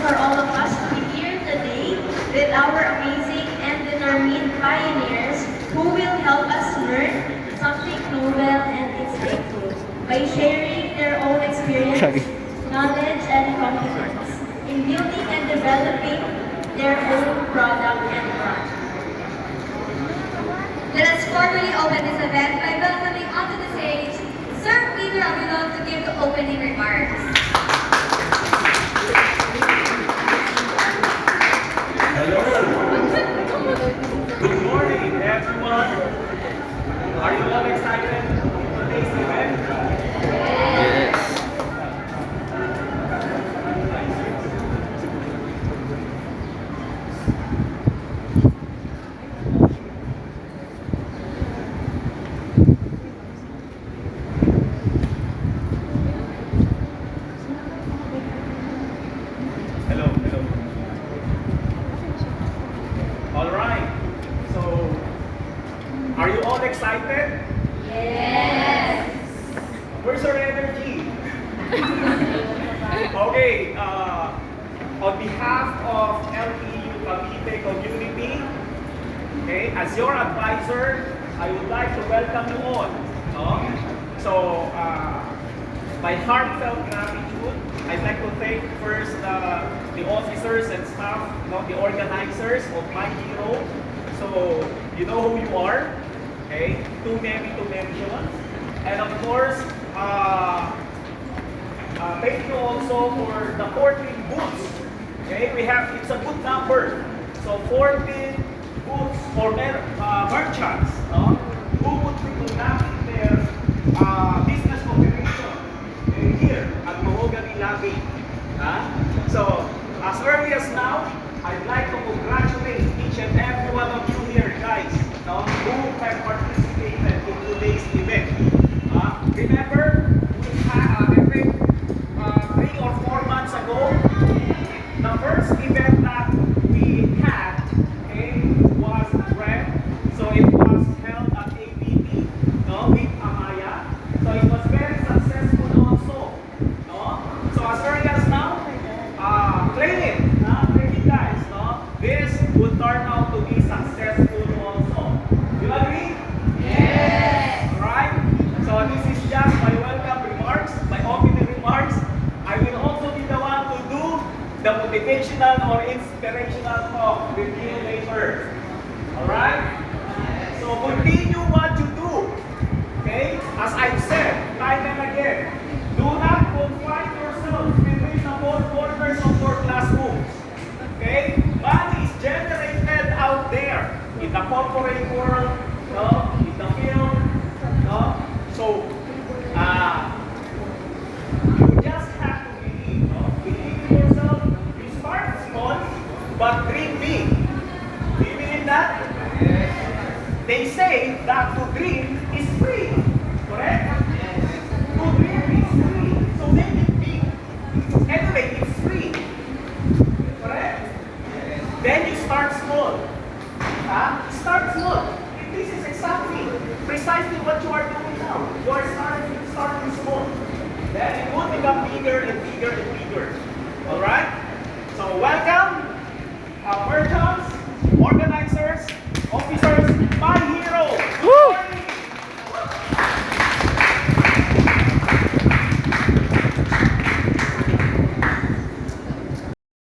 for all of us to be here today with our amazing and determined pioneers who will help us learn something novel and insightful by sharing their own experience, knowledge, and competence in building and developing their own product and brand. Let us formally open this event by welcoming onto the stage Sir Peter Aguilon to give the opening remarks. Hello. Good morning, everyone. Are you all excited for today's event? Yes. Hello, hello. All right. So, are you all excited? Yes! Where's your energy? Okay, on behalf of LPU Cavite community, okay, as your advisor, I would like to welcome you all. No? So, my heartfelt gratitude, I'd like to thank first the officers and staff, the organizers of My Hero. So, you know who you are, okay? Too many to mention. And of course, thank you also for the 14 booths. Okay, it's a good number. So 14 booths for merchants, who would be conducting their business operation here at Mahogany Lobby. So as early as now, I'd like to congratulate each and every one of you here, guys, who have participated in today's event. Remember, we had, I think, 3 or 4 months ago, the first event that we had, okay, was RED. So it was held at ABP, with Amaya. So it was very successful also. So as early as now, claim it, guys. This would turn out to be successful also. You agree? Yes! Alright? So this is just my welcome remarks, my opening remarks. I will also be the one to do the motivational or inspirational talk with you later. Alright? So continue what you do. Okay? As I've said time and again, do not confine yourself within the four corners of your classrooms. Okay? Money is generated out there in the corporate world, in the field. So, you just have to believe. Believe in yourself. You start small, but dream big. Do you believe that? They say that to dream is free. Correct? To dream is free. So make it big. Anyway, it's free. Correct? Then you start small. Start small. This is precisely what you are doing now. You are starting small. Then it will become bigger and bigger and bigger. Alright? So welcome, merchants, organizers,